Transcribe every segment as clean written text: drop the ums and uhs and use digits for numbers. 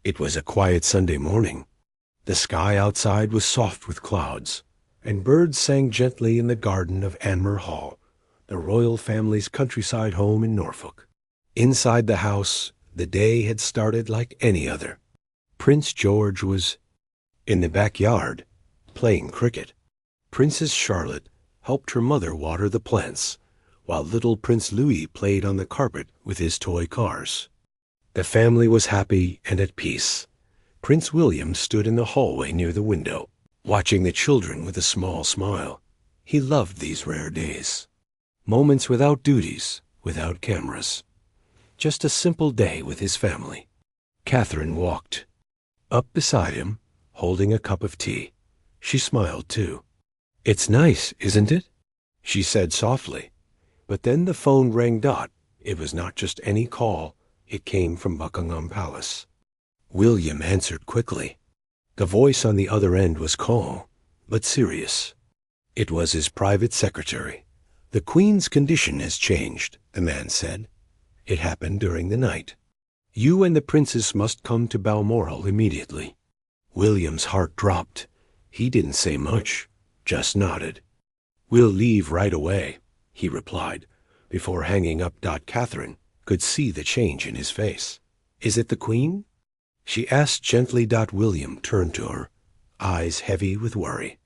It was a quiet Sunday morning. The sky outside was soft with clouds, and birds sang gently in the garden of Anmer Hall, the royal family's countryside home in Norfolk. Inside the house, the day had started like any other. Prince George was in the backyard, playing cricket. Princess Charlotte helped her mother water the plants, while little Prince Louis played on the carpet with his toy cars. The family was happy and at peace. Prince William stood in the hallway near the window, watching the children with a small smile. He loved these rare days. Moments without duties, without cameras. Just a simple day with his family. Catherine walked up beside him, holding a cup of tea. She smiled too. "It's nice, isn't it?" she said softly. But then the phone rang. It was not just any call. It came from Buckingham Palace. William answered quickly. The voice on the other end was calm, but serious. It was his private secretary. "The Queen's condition has changed," the man said. "It happened during the night. You and the princess must come to Balmoral immediately." William's heart dropped. He didn't say much, just nodded. "We'll leave right away," he replied, before hanging up. Catherine could see the change in his face. "Is it the Queen?" she asked gently. William turned to her, eyes heavy with worry.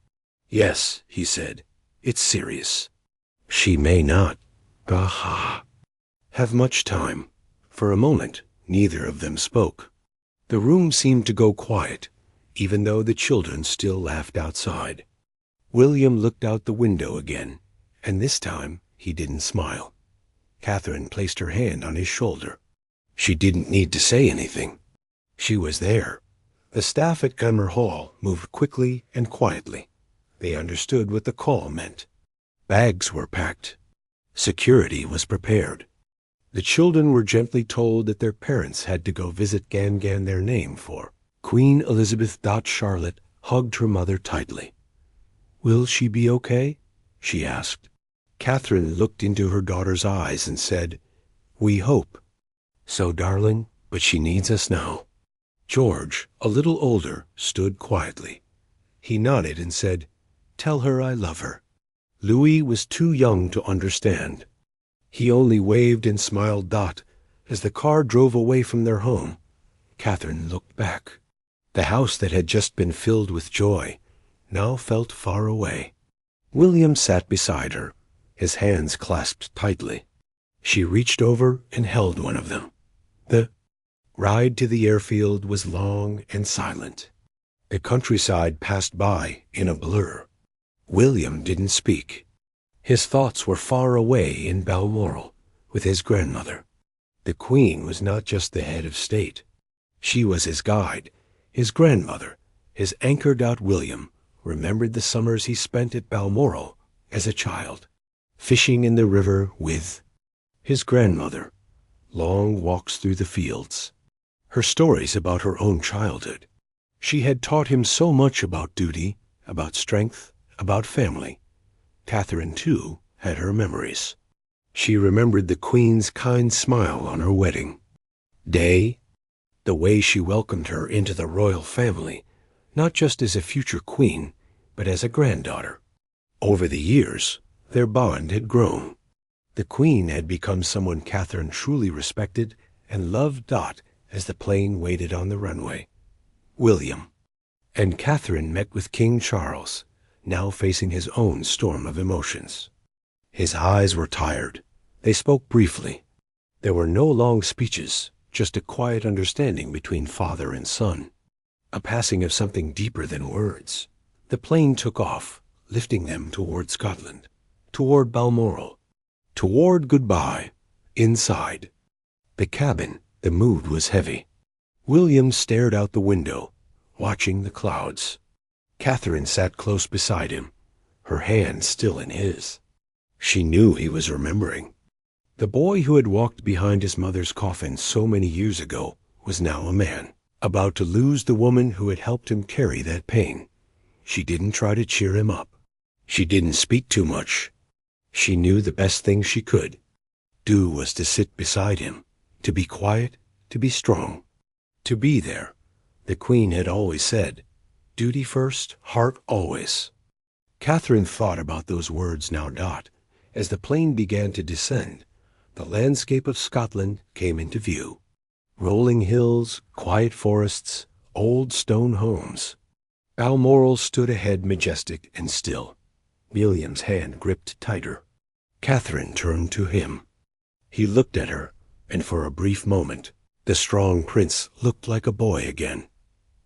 "Yes," he said, "it's serious. She may not have much time." For a moment, neither of them spoke. The room seemed to go quiet, even though the children still laughed outside. William looked out the window again, and this time he didn't smile. Catherine placed her hand on his shoulder. She didn't need to say anything. She was there. The staff at Anmer Hall moved quickly and quietly. They understood what the call meant. Bags were packed. Security was prepared. The children were gently told that their parents had to go visit Gangan, their name for Queen Elizabeth. Charlotte hugged her mother tightly. "Will she be okay?" she asked. Catherine looked into her daughter's eyes and said, "We hope so, darling, but she needs us now." George, a little older, stood quietly. He nodded and said, "Tell her I love her." Louis was too young to understand. He only waved and smiled. As the car drove away from their home, Catherine looked back. The house that had just been filled with joy now felt far away. William sat beside her, his hands clasped tightly. She reached over and held one of them. The ride to the airfield was long and silent. The countryside passed by in a blur. William didn't speak. His thoughts were far away in Balmoral with his grandmother. The Queen was not just the head of state. She was his guide, his grandmother, his anchor. William remembered the summers he spent at Balmoral as a child, fishing in the river with his grandmother, long walks through the fields, her stories about her own childhood. She had taught him so much about duty, about strength, about family. Catherine, too, had her memories. She remembered the Queen's kind smile on her wedding day, the way she welcomed her into the royal family, not just as a future queen, but as a granddaughter. Over the years, their bond had grown. The Queen had become someone Catherine truly respected and loved. As the plane waited on the runway, William and Catherine met with King Charles, now facing his own storm of emotions. His eyes were tired. They spoke briefly. There were no long speeches, just a quiet understanding between father and son, a passing of something deeper than words. The plane took off, lifting them toward Scotland, toward Balmoral, toward goodbye. Inside the cabin, the mood was heavy. William stared out the window, watching the clouds. Catherine sat close beside him, her hand still in his. She knew he was remembering. The boy who had walked behind his mother's coffin so many years ago was now a man, about to lose the woman who had helped him carry that pain. She didn't try to cheer him up. She didn't speak too much. She knew the best thing she could do was to sit beside him, to be quiet, to be strong, to be there The Queen had always said, "Duty first, heart always." Catherine thought about those words now. As the plane began to descend, the landscape of Scotland came into view. Rolling hills, quiet forests, old stone homes. Balmoral stood ahead, majestic and still. William's hand gripped tighter. Catherine turned to him. He looked at her, and for a brief moment, the strong prince looked like a boy again.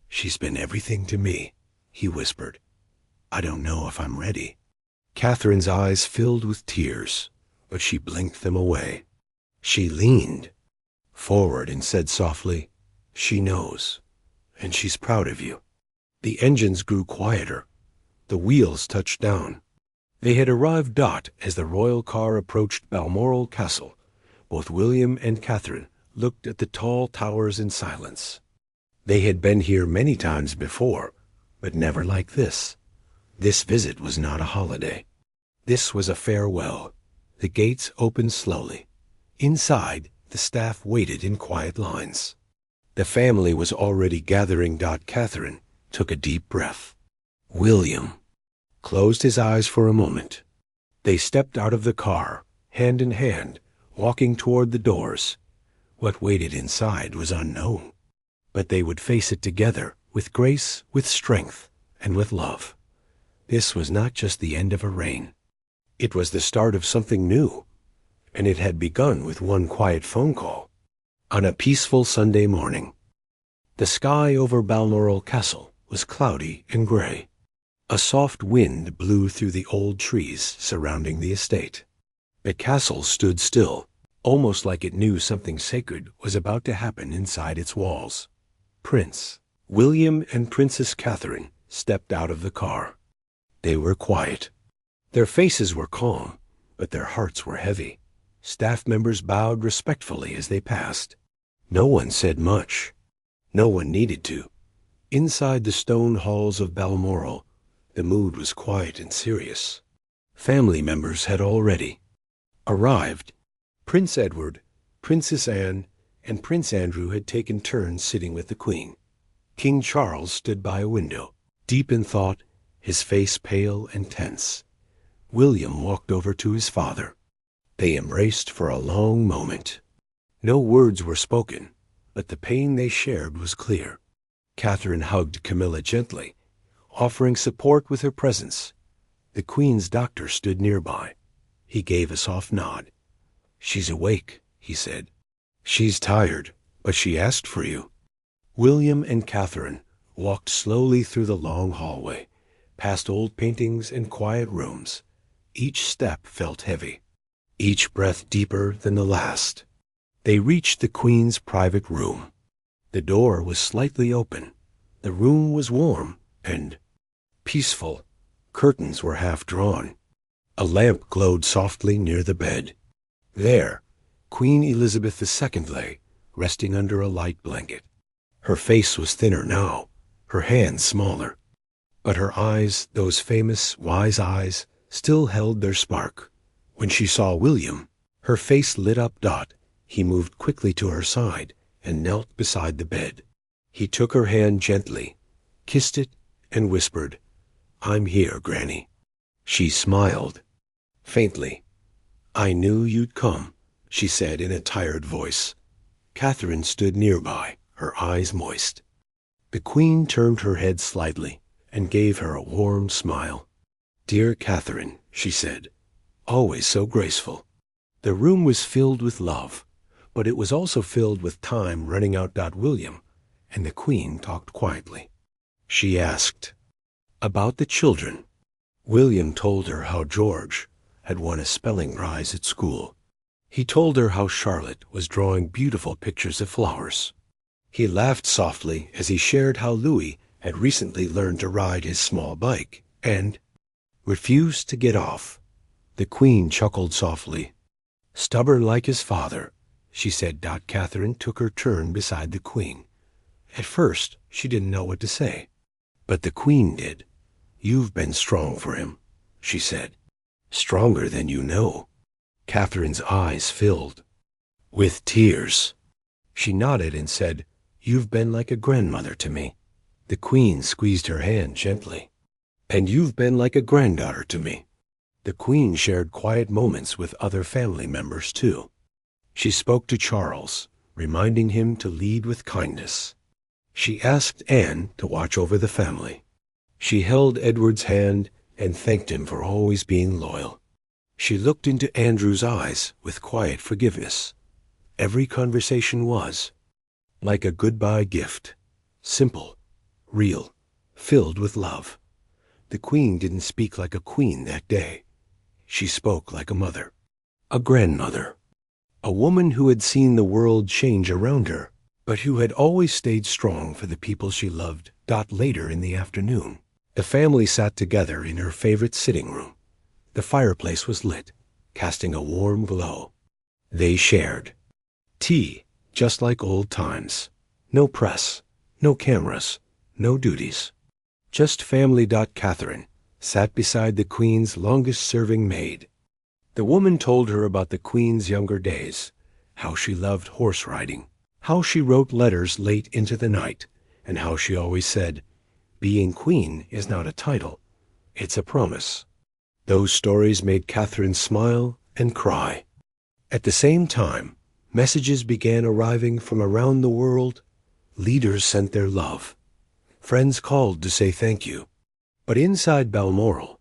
"She's been everything to me," he whispered. "I don't know if I'm ready." Catherine's eyes filled with tears, but she blinked them away. She leaned forward and said softly, "She knows, and she's proud of you." The engines grew quieter. The wheels touched down. They had arrived as the royal car approached Balmoral Castle. Both William and Catherine looked at the tall towers in silence. They had been here many times before, but never like this. This visit was not a holiday. This was a farewell. The gates opened slowly. Inside, the staff waited in quiet lines. The family was already gathering. Catherine took a deep breath. William closed his eyes for a moment. They stepped out of the car, hand in hand, walking toward the doors. What waited inside was unknown, but they would face it together, with grace, with strength, and with love. This was not just the end of a reign. It was the start of something new, and it had begun with one quiet phone call. On a peaceful Sunday morning, the sky over Balmoral Castle was cloudy and gray. A soft wind blew through the old trees surrounding the estate. The castle stood still, almost like it knew something sacred was about to happen inside its walls. Prince William and Princess Catherine stepped out of the car. They were quiet. Their faces were calm, but their hearts were heavy. Staff members bowed respectfully as they passed. No one said much. No one needed to. Inside the stone halls of Balmoral, the mood was quiet and serious. Family members had already arrived. Prince Edward, Princess Anne, and Prince Andrew had taken turns sitting with the Queen. King Charles stood by a window, deep in thought, his face pale and tense. William walked over to his father. They embraced for a long moment. No words were spoken, but the pain they shared was clear. Catherine hugged Camilla gently, offering support with her presence. The Queen's doctor stood nearby. He gave a soft nod. "She's awake," he said. "She's tired, but she asked for you." William and Catherine walked slowly through the long hallway, past old paintings and quiet rooms. Each step felt heavy, each breath deeper than the last. They reached the Queen's private room. The door was slightly open. The room was warm and peaceful. Curtains were half drawn. A lamp glowed softly near the bed. There, Queen Elizabeth II lay, resting under a light blanket. Her face was thinner now, her hands smaller. But her eyes, those famous, wise eyes, still held their spark. When she saw William, her face lit up. He moved quickly to her side and knelt beside the bed. He took her hand gently, kissed it, and whispered, "I'm here, Granny." She smiled faintly. "I knew you'd come," she said in a tired voice. Catherine stood nearby, her eyes moist. The Queen turned her head slightly and gave her a warm smile. "Dear Catherine," she said, "always so graceful." The room was filled with love, but it was also filled with time running out. William and the Queen talked quietly. She asked about the children. William told her how George had won a spelling prize at school. He told her how Charlotte was drawing beautiful pictures of flowers. He laughed softly as he shared how Louis had recently learned to ride his small bike and refused to get off. The Queen chuckled softly. "Stubborn like his father," she said. Catherine took her turn beside the Queen. At first, she didn't know what to say, but the Queen did. "You've been strong for him," she said. "Stronger than you know." Catherine's eyes filled with tears. She nodded and said, You've been like a grandmother to me. The Queen squeezed her hand gently. And you've been like a granddaughter to me. The Queen shared quiet moments with other family members, too. She spoke to Charles, reminding him to lead with kindness. She asked Anne to watch over the family. She held Edward's hand and thanked him for always being loyal. She looked into Andrew's eyes with quiet forgiveness. Every conversation was like a goodbye gift, simple, real, filled with love. The Queen didn't speak like a queen that day. She spoke like a mother, a grandmother, a woman who had seen the world change around her, but who had always stayed strong for the people she loved. Later in the afternoon, the family sat together in her favorite sitting room. The fireplace was lit, casting a warm glow. They shared tea, just like old times. No press, no cameras, no duties. Just family. Catherine sat beside the Queen's longest-serving maid. The woman told her about the Queen's younger days, how she loved horse riding, how she wrote letters late into the night, and how she always said, "Being Queen is not a title, it's a promise." Those stories made Catherine smile and cry. At the same time, messages began arriving from around the world. Leaders sent their love. Friends called to say thank you. But inside Balmoral,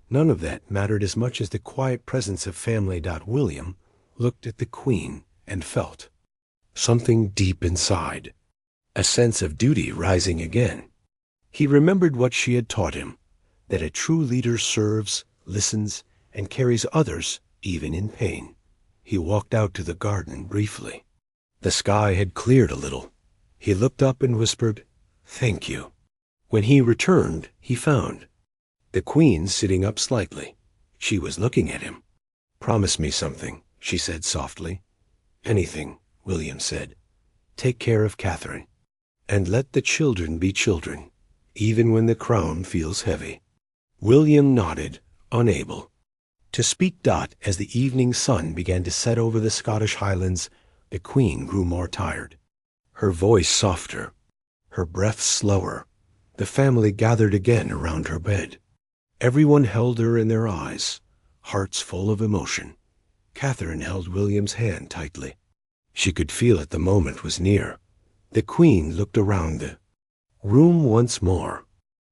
none of that mattered as much as the quiet presence of family. William looked at the Queen and felt something deep inside, a sense of duty rising again. He remembered what she had taught him, that a true leader serves, listens, and carries others even in pain. He walked out to the garden briefly. The sky had cleared a little. He looked up and whispered, "Thank you." When he returned, he found the Queen sitting up slightly. She was looking at him. "Promise me something," she said softly. "Anything," William said. "Take care of Catherine, and let the children be children, even when the crown feels heavy." William nodded, unable to speak. As the evening sun began to set over the Scottish Highlands, the Queen grew more tired. Her voice softer, her breath slower. The family gathered again around her bed. Everyone held her in their eyes, hearts full of emotion. Catherine held William's hand tightly. She could feel it, the moment was near. The Queen looked around the room once more.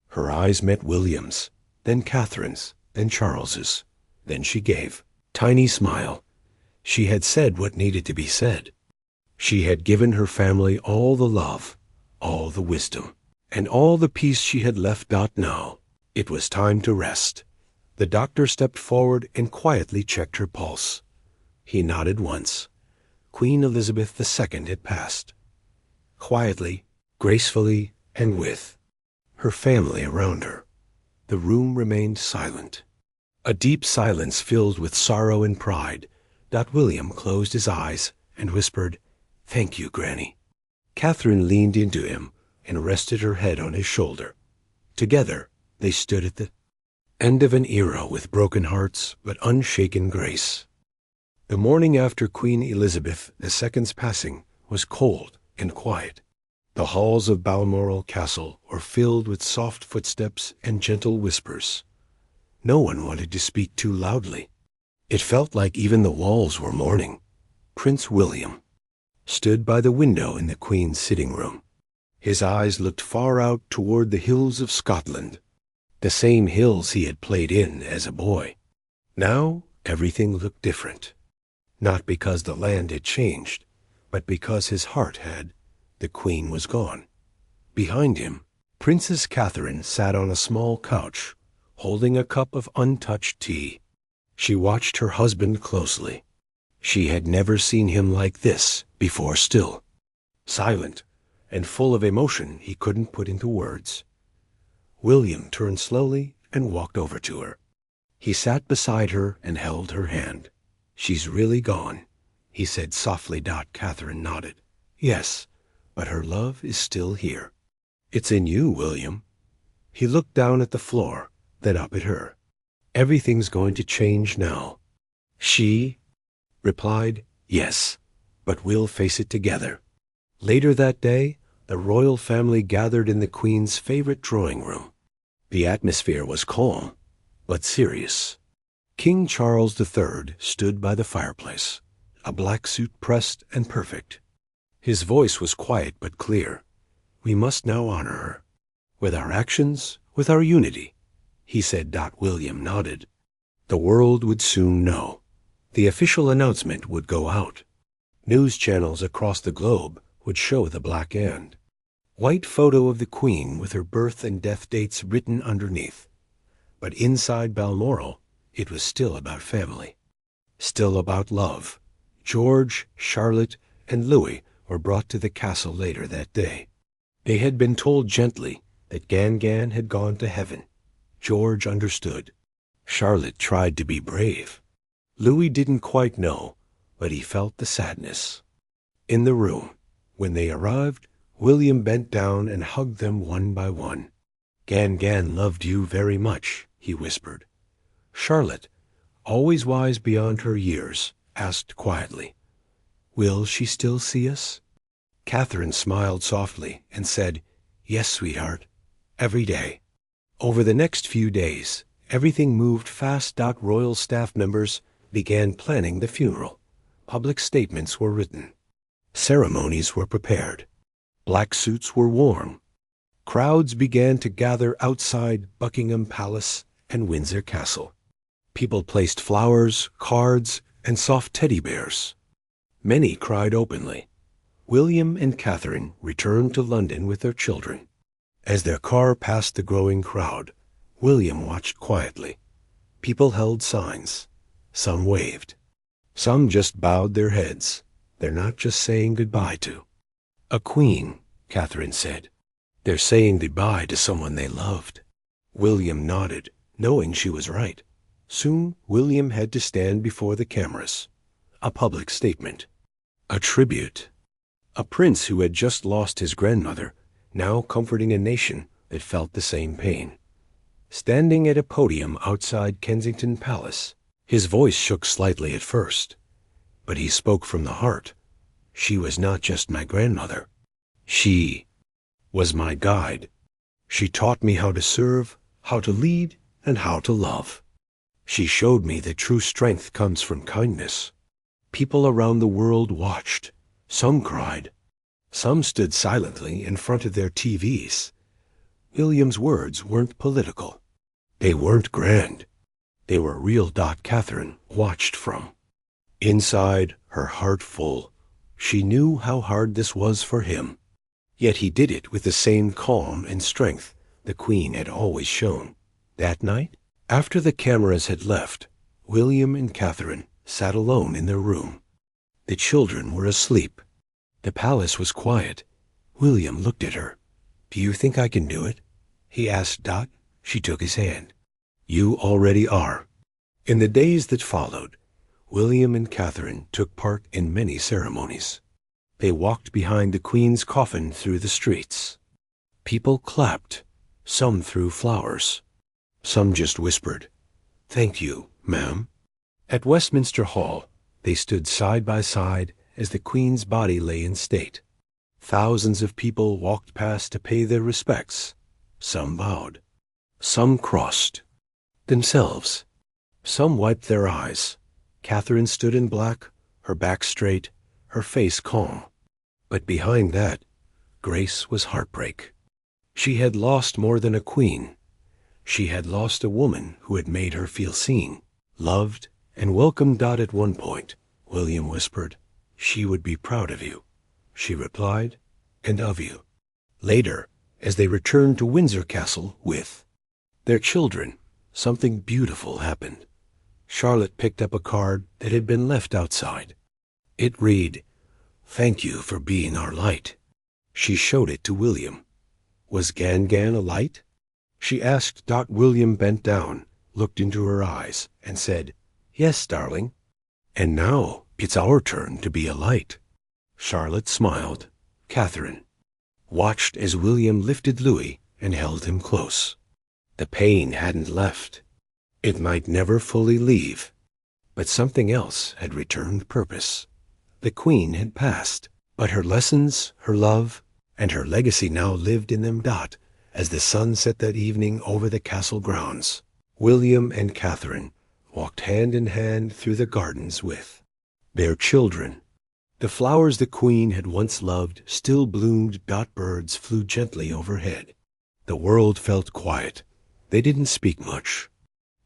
Her eyes met William's, then Catherine's, then Charles's. Then she gave a tiny smile. She had said what needed to be said. She had given her family all the love, all the wisdom, and all the peace she had left. Now, it was time to rest. The doctor stepped forward and quietly checked her pulse. He nodded once. Queen Elizabeth II had passed. Quietly, gracefully, and with her family around her. The room remained silent. A deep silence filled with sorrow and pride. William closed his eyes and whispered, "Thank you, Granny." Catherine leaned into him and rested her head on his shoulder. Together, they stood at the end of an era with broken hearts but unshaken grace. The morning after Queen Elizabeth II's passing was cold and quiet. The halls of Balmoral Castle were filled with soft footsteps and gentle whispers. No one wanted to speak too loudly. It felt like even the walls were mourning. Prince William stood by the window in the Queen's sitting room. His eyes looked far out toward the hills of Scotland, the same hills he had played in as a boy. Now everything looked different, not because the land had changed, but because his heart had. The Queen was gone. Behind him, Princess Catherine sat on a small couch, holding a cup of untouched tea. She watched her husband closely. She had never seen him like this before, still, silent and full of emotion he couldn't put into words. William turned slowly and walked over to her. He sat beside her and held her hand. "She's really gone," he said softly. Catherine nodded. "Yes, but her love is still here. It's in you, William." He looked down at the floor, then up at her. "Everything's going to change now." She replied, "Yes, but we'll face it together." Later that day, the royal family gathered in the Queen's favorite drawing room. The atmosphere was calm, but serious. King Charles III stood by the fireplace, a black suit pressed and perfect. His voice was quiet but clear. "We must now honor her. With our actions, with our unity," he said. William nodded. The world would soon know. The official announcement would go out. News channels across the globe would show the black and white photo of the Queen with her birth and death dates written underneath. But inside Balmoral, it was still about family, still about love. George, Charlotte, and Louis were brought to the castle later that day. They had been told gently that Gangan had gone to heaven. George understood. Charlotte tried to be brave. Louis didn't quite know, but he felt the sadness. In the room, when they arrived, William bent down and hugged them one by one. "Gangan loved you very much," he whispered. Charlotte, always wise beyond her years, asked quietly, "Will she still see us?" Catherine smiled softly and said, "Yes, sweetheart, every day." Over the next few days, everything moved fast. Royal staff members began planning the funeral. Public statements were written. Ceremonies were prepared. Black suits were worn. Crowds began to gather outside Buckingham Palace and Windsor Castle. People placed flowers, cards, and soft teddy bears. Many cried openly. William and Catherine returned to London with their children. As their car passed the growing crowd, William watched quietly. People held signs. Some waved. Some just bowed their heads. "They're not just saying goodbye to a queen," Catherine said. "They're saying goodbye to someone they loved." William nodded, knowing she was right. Soon, William had to stand before the cameras. A public statement. A tribute. A prince who had just lost his grandmother, now comforting a nation that felt the same pain. Standing at a podium outside Kensington Palace, his voice shook slightly at first, but he spoke from the heart. "She was not just my grandmother. She was my guide. She taught me how to serve, how to lead, and how to love. She showed me that true strength comes from kindness." People around the world watched. Some cried. Some stood silently in front of their TVs. William's words weren't political. They weren't grand. They were real. Catherine watched from inside, her heart full. She knew how hard this was for him. Yet he did it with the same calm and strength the Queen had always shown. That night, after the cameras had left, William and Catherine sat alone in their room. The children were asleep. The palace was quiet. William looked at her. "Do you think I can do it?" he asked. She took his hand. "You already are." In the days that followed, William and Catherine took part in many ceremonies. They walked behind the Queen's coffin through the streets. People clapped. Some threw flowers. Some just whispered, "Thank you, ma'am." At Westminster Hall, they stood side by side as the Queen's body lay in state. Thousands of people walked past to pay their respects. Some bowed. Some crossed themselves. Some wiped their eyes. Catherine stood in black, her back straight, her face calm. But behind that, grace was heartbreak. She had lost more than a queen. She had lost a woman who had made her feel seen, loved, and welcomed. At one point, William whispered, "She would be proud of you." She replied, "And of you." Later, as they returned to Windsor Castle with their children, something beautiful happened. Charlotte picked up a card that had been left outside. It read, "Thank you for being our light." She showed it to William. Was Gangan a light? She asked. William bent down, looked into her eyes, and said, "Yes, darling. And now it's our turn to be a light." Charlotte smiled. Catherine watched as William lifted Louis and held him close. The pain hadn't left. It might never fully leave, but something else had returned purpose. The Queen had passed, but her lessons, her love, and her legacy now lived in them. As the sun set that evening over the castle grounds, William and Catherine walked hand in hand through the gardens with their children. The flowers the Queen had once loved still bloomed. Birds flew gently overhead. The world felt quiet. They didn't speak much.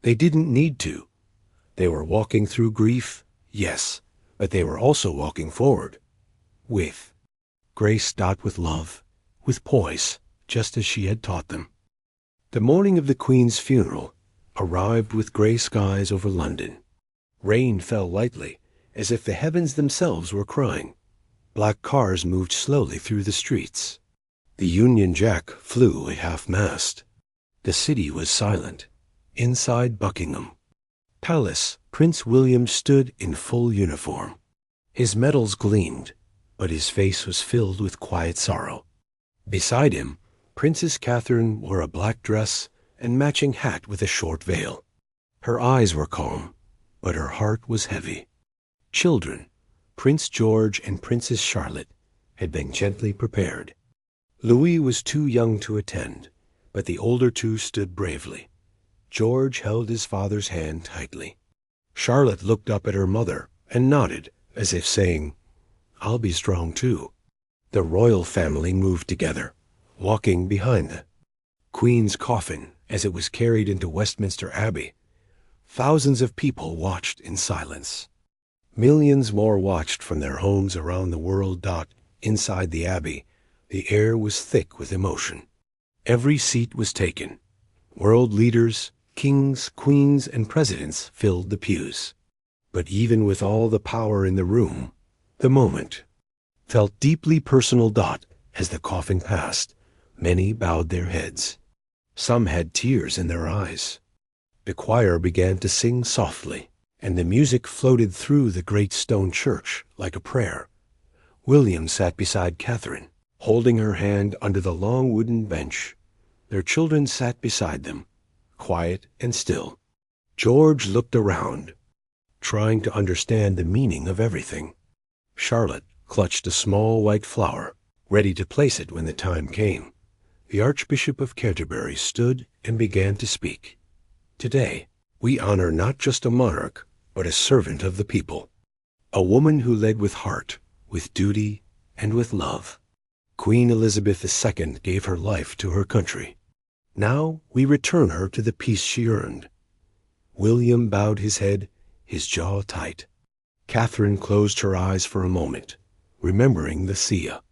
They didn't need to. They were walking through grief, yes, but they were also walking forward. With grace. With love, with poise, just as she had taught them. The morning of the Queen's funeral arrived with gray skies over London. Rain fell lightly, as if the heavens themselves were crying. Black cars moved slowly through the streets. The Union Jack flew at half-mast. The city was silent. Inside Buckingham Palace, Prince William stood in full uniform. His medals gleamed, but his face was filled with quiet sorrow. Beside him, Princess Catherine wore a black dress and matching hat with a short veil. Her eyes were calm, but her heart was heavy. Children, Prince George and Princess Charlotte, had been gently prepared. Louis was too young to attend, but the older two stood bravely. George held his father's hand tightly. Charlotte looked up at her mother and nodded, as if saying, "I'll be strong too." The royal family moved together, walking behind the Queen's coffin as it was carried into Westminster Abbey. Thousands of people watched in silence. Millions more watched from their homes around the world. Inside the Abbey, the air was thick with emotion. Every seat was taken. World leaders, kings, queens, and presidents filled the pews. But even with all the power in the room, the moment felt deeply personal. As the coffin passed, many bowed their heads. Some had tears in their eyes. The choir began to sing softly, and the music floated through the great stone church like a prayer. William sat beside Catherine, holding her hand under the long wooden bench. Their children sat beside them, quiet and still. George looked around, trying to understand the meaning of everything. Charlotte clutched a small white flower, ready to place it when the time came. The Archbishop of Canterbury stood and began to speak. "Today, we honor not just a monarch, but a servant of the people. A woman who led with heart, with duty, and with love. Queen Elizabeth II gave her life to her country. Now we return her to the peace she earned." William bowed his head, his jaw tight. Catherine closed her eyes for a moment, remembering the Sia.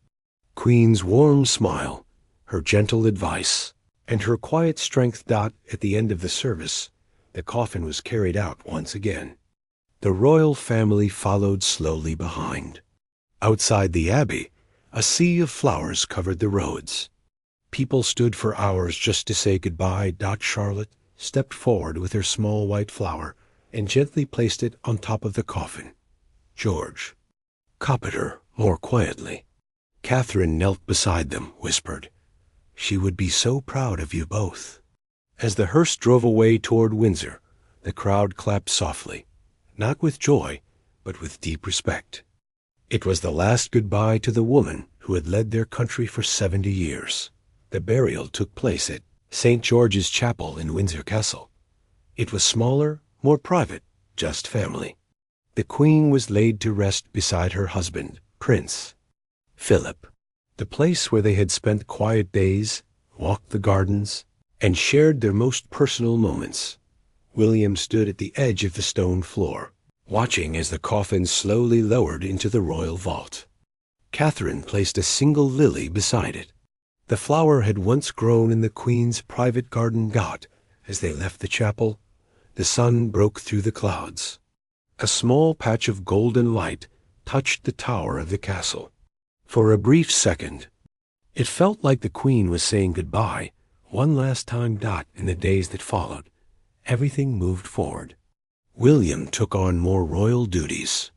Queen's warm smile, her gentle advice, and her quiet strength. At the end of the service, the coffin was carried out once again. The royal family followed slowly behind. Outside the Abbey, a sea of flowers covered the roads. People stood for hours just to say goodbye. Charlotte stepped forward with her small white flower and gently placed it on top of the coffin. George cupped her more quietly. Catherine knelt beside them, whispered, "She would be so proud of you both." As the hearse drove away toward Windsor, the crowd clapped softly, not with joy, but with deep respect. It was the last goodbye to the woman who had led their country for 70 years. The burial took place at St. George's Chapel in Windsor Castle. It was smaller, more private, just family. The Queen was laid to rest beside her husband, Prince Philip. The place where they had spent quiet days, walked the gardens, and shared their most personal moments. William stood at the edge of the stone floor, watching as the coffin slowly lowered into the royal vault. Catherine placed a single lily beside it. The flower had once grown in the Queen's private garden. As they left the chapel, the sun broke through the clouds. A small patch of golden light touched the tower of the castle. For a brief second, it felt like the Queen was saying goodbye one last time. In the days that followed, everything moved forward. William took on more royal duties.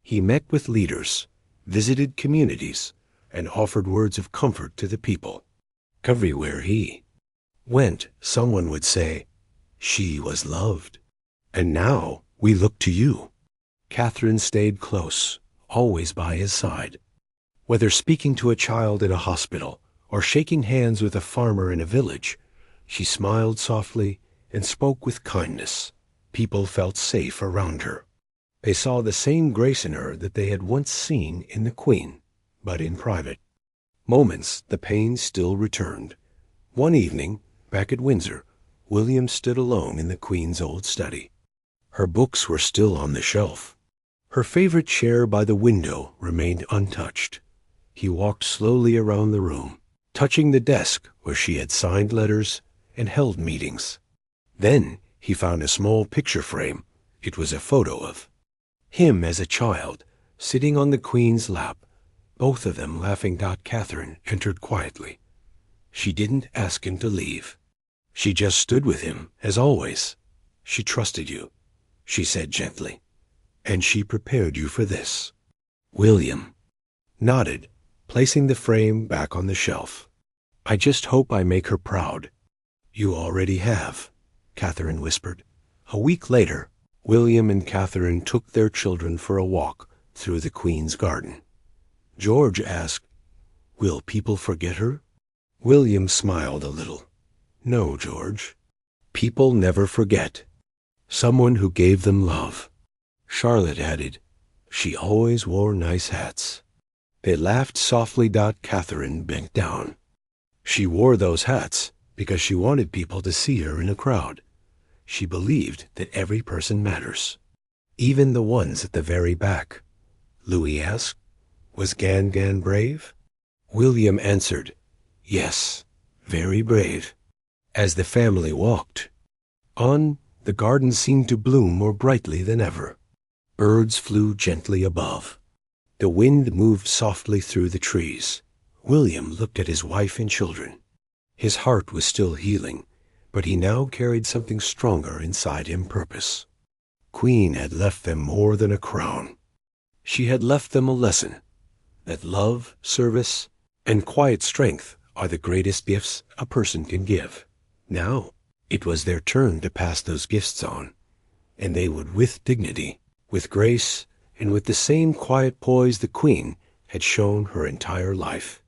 He met with leaders, visited communities, and offered words of comfort to the people. Everywhere he went, someone would say, "She was loved." And now we look to you. Catherine stayed close, always by his side. Whether speaking to a child in a hospital or shaking hands with a farmer in a village, she smiled softly and spoke with kindness. People felt safe around her. They saw the same grace in her that they had once seen in the Queen, but in private. Moments the pain still returned. One evening, back at Windsor, William stood alone in the Queen's old study. Her books were still on the shelf. Her favorite chair by the window remained untouched. He walked slowly around the room, touching the desk where she had signed letters and held meetings. Then he found a small picture frame. It was a photo of him as a child, sitting on the Queen's lap. Both of them laughing. Catherine entered quietly. She didn't ask him to leave. She just stood with him, as always. She trusted you, she said gently, and she prepared you for this. William nodded, placing the frame back on the shelf. I just hope I make her proud. You already have, Catherine whispered. A week later, William and Catherine took their children for a walk through the Queen's garden. George asked, Will people forget her? William smiled a little. No, George. People never forget. Someone who gave them love. Charlotte added, She always wore nice hats. They laughed softly. Catherine bent down. She wore those hats because she wanted people to see her in a crowd. She believed that every person matters, even the ones at the very back. Louis asked, Was Gan brave? William answered, Yes, very brave. As the family walked on, the garden seemed to bloom more brightly than ever. Birds flew gently above. The wind moved softly through the trees. William looked at his wife and children. His heart was still healing, but he now carried something stronger inside him, purpose. Queen had left them more than a crown. She had left them a lesson that love, service, and quiet strength are the greatest gifts a person can give. Now, it was their turn to pass those gifts on, and they would with dignity, with grace, and with the same quiet poise the Queen had shown her entire life.